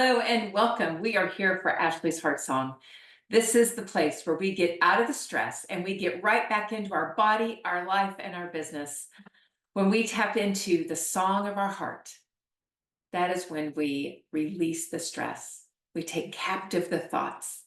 Hello and welcome. We are here for Ashley's Heart Song. This is the place where we get out of the stress and we get right back into our body, our life, and our business. When we tap into the song of our heart, that is when we release the stress. We take captive the thoughts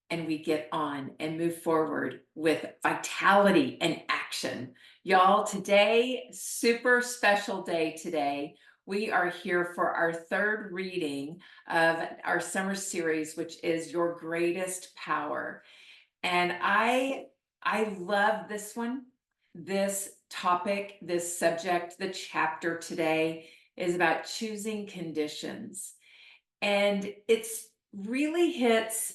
and we get on and move forward with vitality and action. Y'all, today, super special day today. We are here for our third reading of our summer series, which is Your Greatest Power. And I love this one. This topic, this subject, the chapter today is about choosing conditions. And it's really hits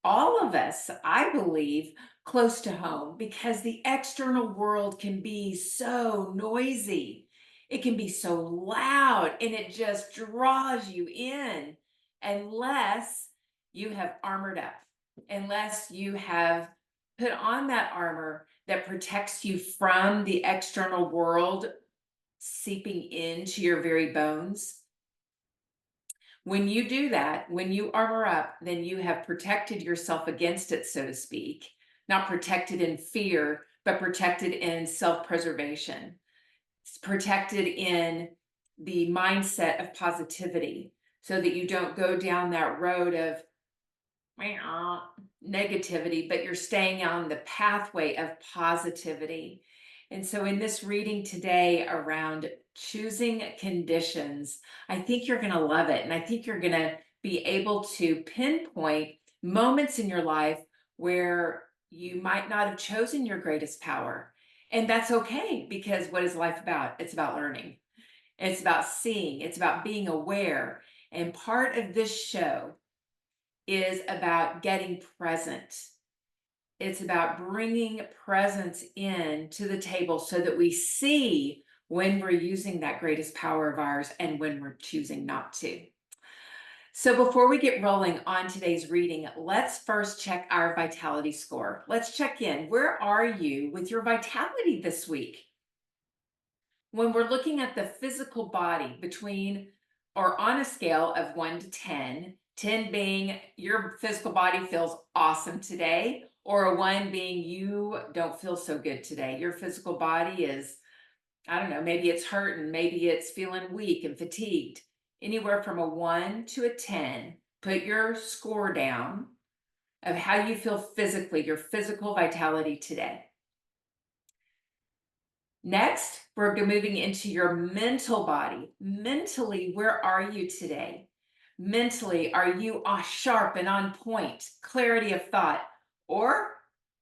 all of us, I believe, close to home because the external world can be so noisy. It can be so loud and it just draws you in unless you have armored up, unless you have put on that armor that protects you from the external world seeping into your very bones. When you do that, when you armor up, then you have protected yourself against it, so to speak, not protected in fear, but protected in self-preservation. It's protected in the mindset of positivity so that you don't go down that road of negativity, but you're staying on the pathway of positivity. And so in this reading today around choosing conditions, I think you're going to love it. And I think you're going to be able to pinpoint moments in your life where you might not have chosen your greatest power. And that's okay, because what is life about? It's about learning. It's about seeing. It's about being aware. And part of this show is about getting present. It's about bringing presence in to the table so that we see when we're using that greatest power of ours and when we're choosing not to. So before we get rolling on today's reading, let's first check our vitality score. Let's check in. Where are you with your vitality this week? When we're looking at the physical body between or on a scale of 1 to 10, 10 being your physical body feels awesome today, or a 1 being you don't feel so good today. Your physical body is, I don't know, maybe it's hurting, maybe it's feeling weak and fatigued. Anywhere from a 1 to a 10, put your score down of how you feel physically, your physical vitality today. Next, we're moving into your mental body. Mentally, where are you today? Mentally, are you sharp and on point, clarity of thought? Or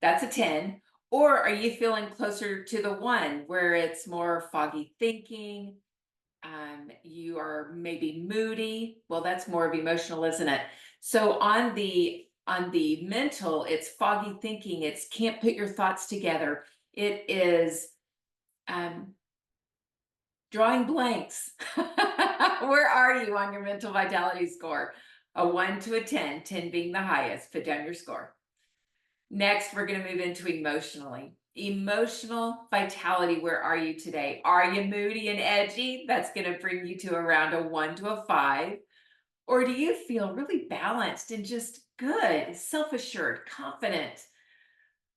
that's a 10. Or are you feeling closer to the 1 where it's more foggy thinking? You are maybe moody. Well, that's more of emotional, isn't it? So on the mental, it's foggy thinking. It's can't put your thoughts together. It is drawing blanks. Where are you on your mental vitality score? A 1 to a 10, 10 being the highest. Put down your score. Next, we're going to move into emotionally. Emotional vitality, where are you today? Are you moody and edgy? That's going to bring you to around a 1 to a 5. Or do you feel really balanced and just good, self-assured, confident?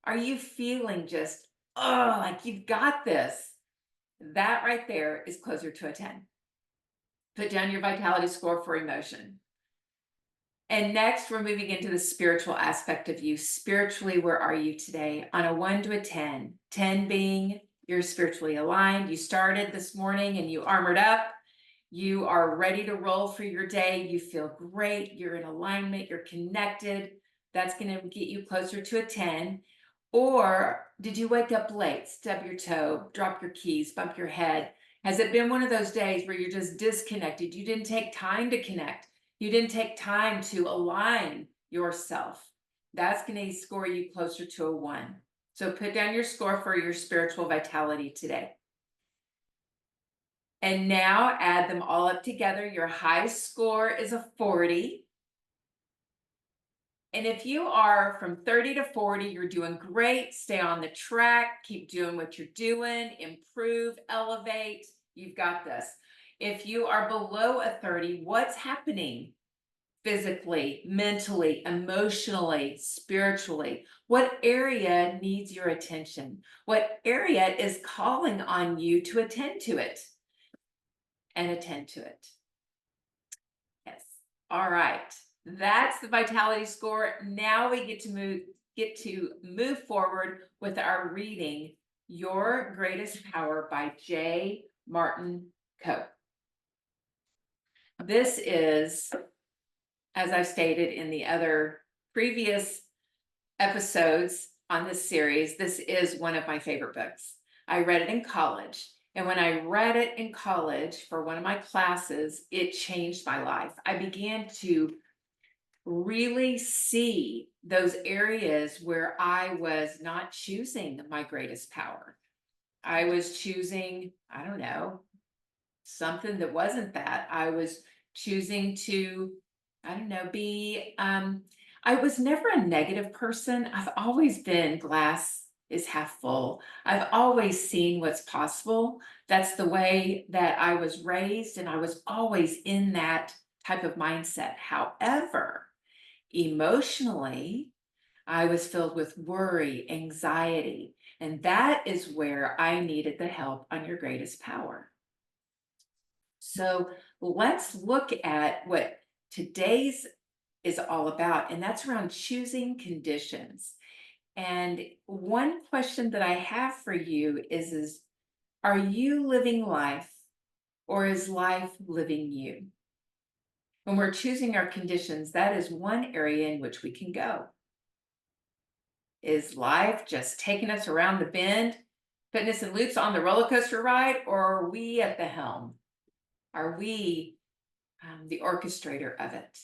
Are you feeling just, oh, like you've got this? That right there is closer to a 10. Put down your vitality score for emotion. And next, we're moving into the spiritual aspect of you. Spiritually, where are you today? On a 1 to a 10. 10 being you're spiritually aligned. You started this morning and you armored up. You are ready to roll for your day. You feel great. You're in alignment. You're connected. That's going to get you closer to a 10. Or did you wake up late, stub your toe, drop your keys, bump your head? Has it been one of those days where you're just disconnected? You didn't take time to connect. You didn't take time to align yourself. That's going to score you closer to a 1. So put down your score for your spiritual vitality today. And now add them all up together. Your high score is a 40. And if you are from 30 to 40, you're doing great. Stay on the track. Keep doing what you're doing. Improve, elevate. You've got this. If you are below a 30, what's happening? physically, mentally, emotionally, spiritually? What area needs your attention? What area is calling on you to attend to it? And attend to it. Yes. All right. That's the vitality score. Now we get to move forward with our reading, Your Greatest Power by J. Martin Kohe. This is, as I stated in the other previous episodes on this series, this is one of my favorite books. I read it in college. And when I read it in college for one of my classes, it changed my life. I began to really see those areas where I was not choosing my greatest power. I was choosing, I don't know, something that wasn't that. I was choosing to, I don't know, I was never a negative person. I've always been glass is half full. I've always seen what's possible. That's the way that I was raised, and I was always in that type of mindset. However, emotionally, I was filled with worry, anxiety, and that is where I needed the help on Your Greatest Power. So let's look at what today's is all about, and that's around choosing conditions. And one question that I have for you is are you living life, or is life living you? When we're choosing our conditions, that is one area in which we can go. Is life just taking us around the bend, putting us in loops on the roller coaster ride, or are we at the helm? Are we the orchestrator of it?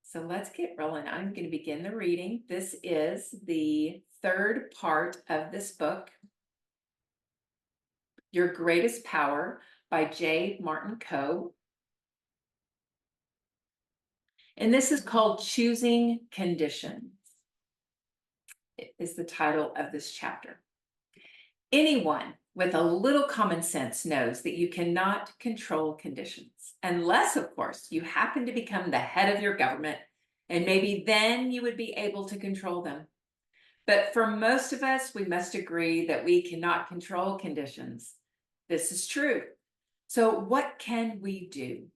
So let's get rolling. I'm going to begin the reading. This is the third part of this book, Your Greatest Power by J. Martin Kohe. And this is called Choosing Conditions. It is the title of this chapter. Anyone with a little common sense knows that you cannot control conditions, unless, of course, you happen to become the head of your government, and maybe then you would be able to control them. But for most of us, we must agree that we cannot control conditions. This is true. So what can we do?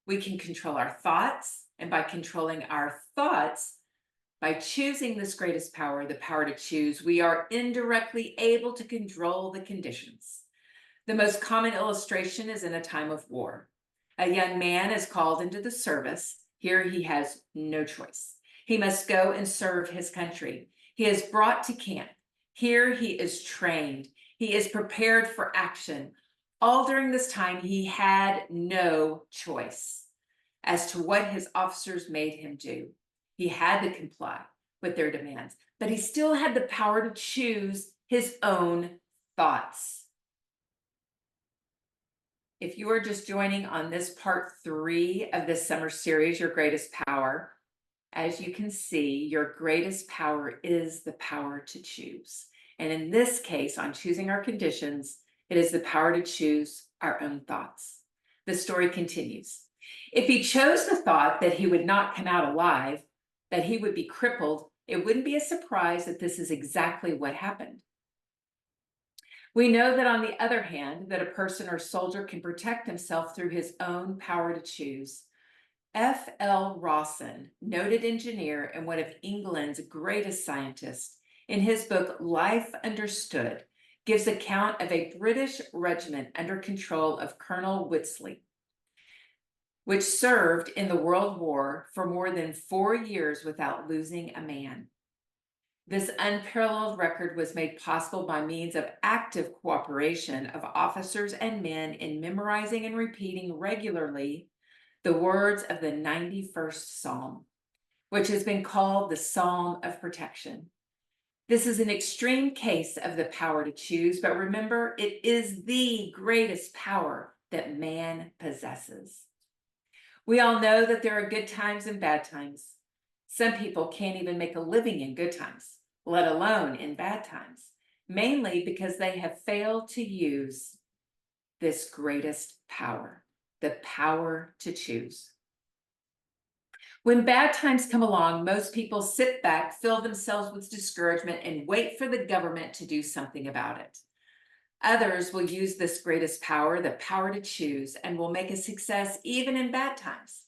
We can control our thoughts, and by controlling our thoughts, by choosing this greatest power, the power to choose, we are indirectly able to control the conditions. The most common illustration is in a time of war. A young man is called into the service. Here he has no choice. He must go and serve his country. He is brought to camp. Here he is trained. He is prepared for action. All during this time, he had no choice as to what his officers made him do. He had to comply with their demands, but he still had the power to choose his own thoughts. If you are just joining on this part 3 of this summer series, Your Greatest Power, as you can see, your greatest power is the power to choose. And in this case, on choosing our conditions, it is the power to choose our own thoughts. The story continues. If he chose the thought that he would not come out alive, that he would be crippled, it wouldn't be a surprise that this is exactly what happened. We know that, on the other hand, that a person or soldier can protect himself through his own power to choose. F.L. Rawson, noted engineer and one of England's greatest scientists, in his book Life Understood, gives account of a British regiment under control of Colonel Whitsley, which served in the World War for more than 4 years without losing a man. This unparalleled record was made possible by means of active cooperation of officers and men in memorizing and repeating regularly the words of the 91st Psalm, which has been called the Psalm of Protection. This is an extreme case of the power to choose, but remember, it is the greatest power that man possesses. We all know that there are good times and bad times. Some people can't even make a living in good times, let alone in bad times, mainly because they have failed to use this greatest power, the power to choose. When bad times come along, most people sit back, fill themselves with discouragement, and wait for the government to do something about it. Others will use this greatest power, the power to choose, and will make a success even in bad times.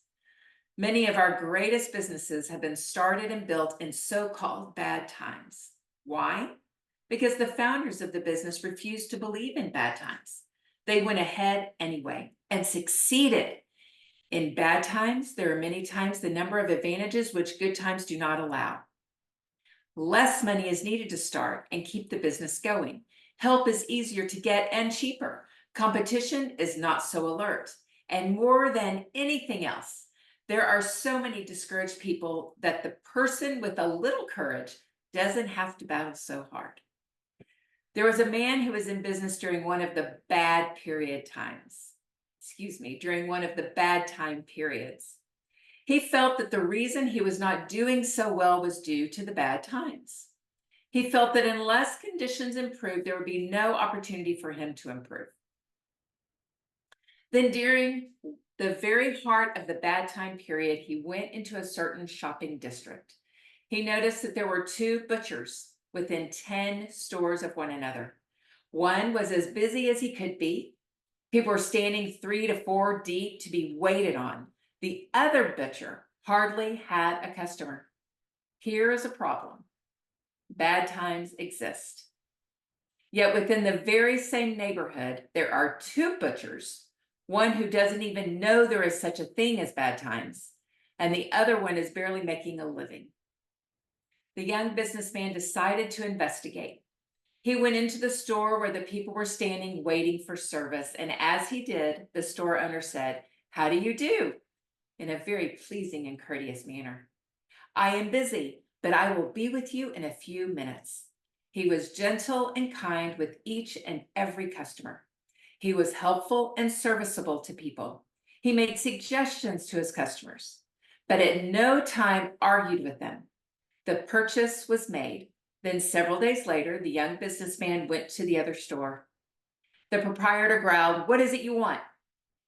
Many of our greatest businesses have been started and built in so-called bad times. Why? Because the founders of the business refused to believe in bad times. They went ahead anyway and succeeded. In bad times, there are many times the number of advantages which good times do not allow. Less money is needed to start and keep the business going. Help is easier to get and cheaper. Competition is not so alert. And more than anything else, there are so many discouraged people that the person with a little courage doesn't have to battle so hard. There was a man who was in business during one of the bad time periods. He felt that the reason he was not doing so well was due to the bad times. He felt that unless conditions improved, there would be no opportunity for him to improve. Then during the very heart of the bad time period, he went into a certain shopping district. He noticed that there were two butchers within 10 stores of one another. One was as busy as he could be. People were standing 3 to 4 deep to be waited on. The other butcher hardly had a customer. Here is a problem. Bad times exist. Yet within the very same neighborhood, there are two butchers, one who doesn't even know there is such a thing as bad times, and the other one is barely making a living. The young businessman decided to investigate. He went into the store where the people were standing waiting for service, and as he did, the store owner said, "How do you do?" in a very pleasing and courteous manner. "I am busy, but I will be with you in a few minutes." He was gentle and kind with each and every customer. He was helpful and serviceable to people. He made suggestions to his customers, but at no time argued with them. The purchase was made. Then several days later, the young businessman went to the other store. The proprietor growled, "What is it you want?"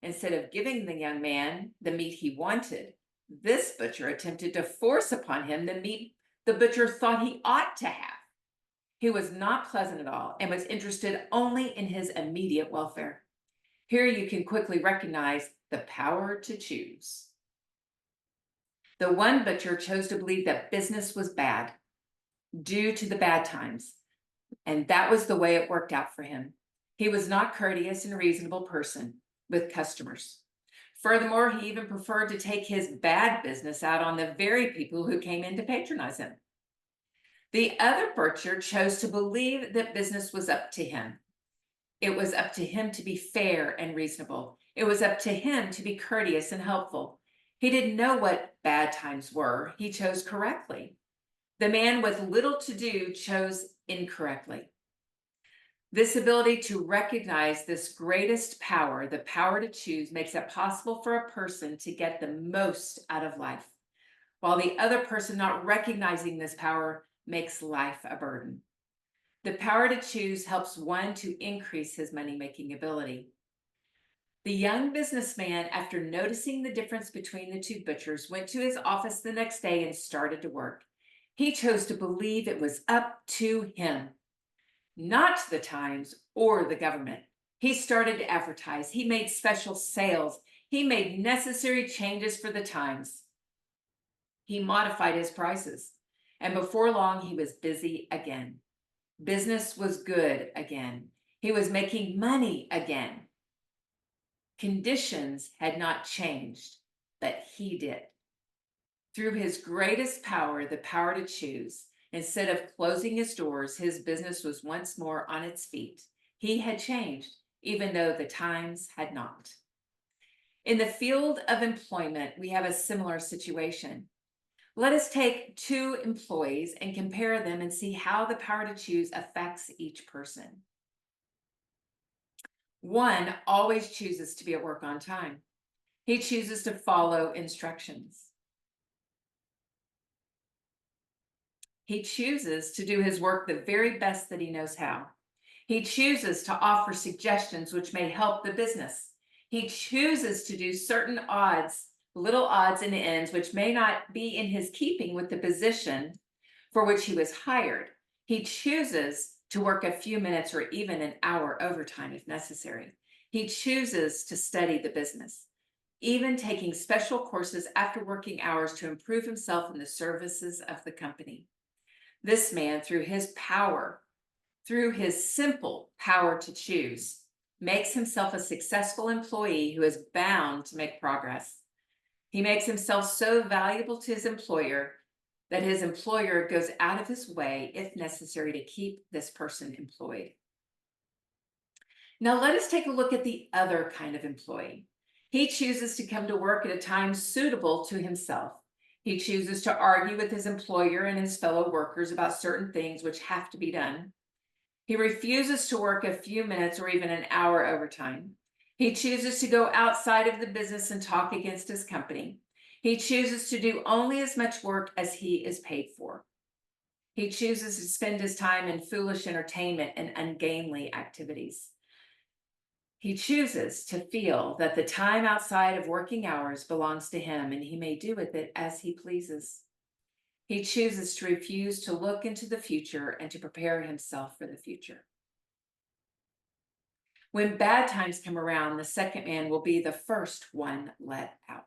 Instead of giving the young man the meat he wanted, this butcher attempted to force upon him the meat the butcher thought he ought to have. He was not pleasant at all and was interested only in his immediate welfare. Here you can quickly recognize the power to choose. The one butcher chose to believe that business was bad due to the bad times, and that was the way it worked out for him. He was not courteous and reasonable person with customers. Furthermore, he even preferred to take his bad business out on the very people who came in to patronize him. The other butcher chose to believe that business was up to him. It was up to him to be fair and reasonable. It was up to him to be courteous and helpful. He didn't know what bad times were. He chose correctly. The man with little to do chose incorrectly. This ability to recognize this greatest power, the power to choose, makes it possible for a person to get the most out of life, while the other person not recognizing this power makes life a burden. The power to choose helps one to increase his money-making ability. The young businessman, after noticing the difference between the two butchers, went to his office the next day and started to work. He chose to believe it was up to him, not the times or the government. He started to advertise. He made special sales. He made necessary changes for the times. He modified his prices. And before long, he was busy again. Business was good again. He was making money again. Conditions had not changed, but he did. Through his greatest power, the power to choose, instead of closing his doors, his business was once more on its feet. He had changed, even though the times had not. In the field of employment, we have a similar situation. Let us take two employees and compare them and see how the power to choose affects each person. One always chooses to be at work on time. He chooses to follow instructions. He chooses to do his work the very best that he knows how. He chooses to offer suggestions which may help the business. He chooses to do certain odds little odds and ends which may not be in his keeping with the position for which he was hired. He chooses to work a few minutes or even an hour overtime if necessary. He chooses to study the business, even taking special courses after working hours to improve himself in the services of the company. This man, through his simple power to choose, makes himself a successful employee who is bound to make progress. He makes himself so valuable to his employer that his employer goes out of his way, if necessary, to keep this person employed. Now, let us take a look at the other kind of employee. He chooses to come to work at a time suitable to himself. He chooses to argue with his employer and his fellow workers about certain things which have to be done. He refuses to work a few minutes or even an hour overtime. He chooses to go outside of the business and talk against his company. He chooses to do only as much work as he is paid for. He chooses to spend his time in foolish entertainment and ungainly activities. He chooses to feel that the time outside of working hours belongs to him and he may do with it as he pleases. He chooses to refuse to look into the future and to prepare himself for the future. When bad times come around, the second man will be the first one let out.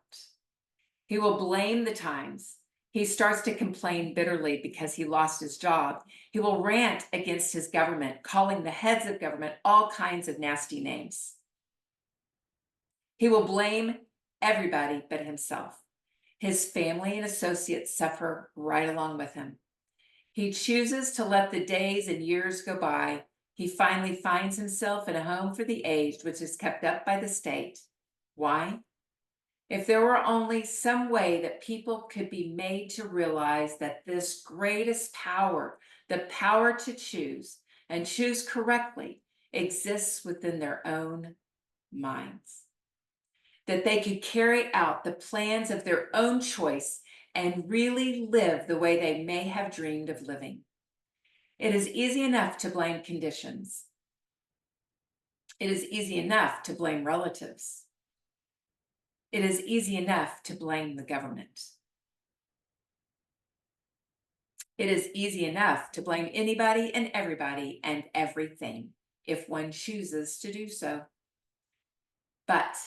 He will blame the times. He starts to complain bitterly because he lost his job. He will rant against his government, calling the heads of government all kinds of nasty names. He will blame everybody but himself. His family and associates suffer right along with him. He chooses to let the days and years go by. He finally finds himself in a home for the aged, which is kept up by the state. Why? If there were only some way that people could be made to realize that this greatest power, the power to choose and choose correctly, exists within their own minds. That they could carry out the plans of their own choice and really live the way they may have dreamed of living. It is easy enough to blame conditions. It is easy enough to blame relatives. It is easy enough to blame the government. It is easy enough to blame anybody and everybody and everything if one chooses to do so. But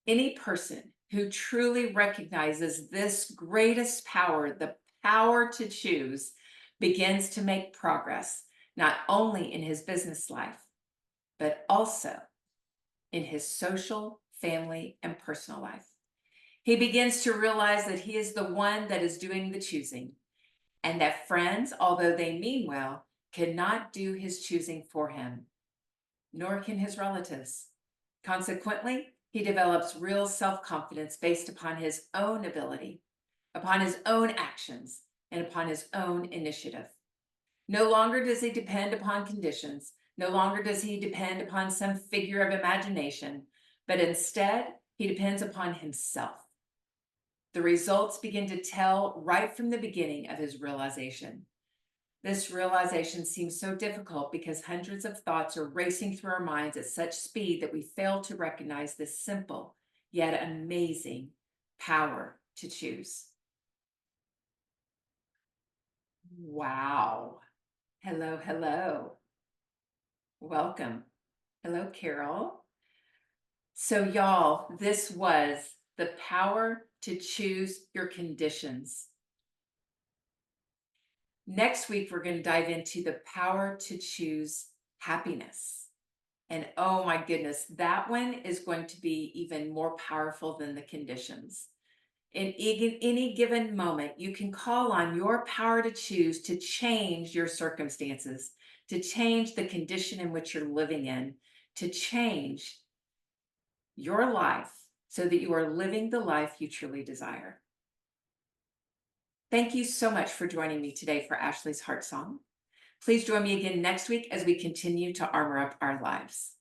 any person who truly recognizes this greatest power, the power to choose, begins to make progress, not only in his business life, but also in his social, family, and personal life. He begins to realize that he is the one that is doing the choosing, and that friends, although they mean well, cannot do his choosing for him, nor can his relatives. Consequently, he develops real self-confidence based upon his own ability, upon his own actions, and upon his own initiative. No longer does he depend upon conditions. No longer does he depend upon some figure of imagination, but instead he depends upon himself. The results begin to tell right from the beginning of his realization. This realization seems so difficult because hundreds of thoughts are racing through our minds at such speed that we fail to recognize this simple yet amazing power to choose. Wow. Hello, hello. Welcome. Hello, Carol. So, y'all, this was the power to choose your conditions. Next week, we're going to dive into the power to choose happiness. And oh my goodness, that one is going to be even more powerful than the conditions. In any given moment, you can call on your power to choose to change your circumstances, to change the condition in which you're living in, to change your life so that you are living the life you truly desire. Thank you so much for joining me today for Ashley's Heart Song. Please join me again next week as we continue to armor up our lives.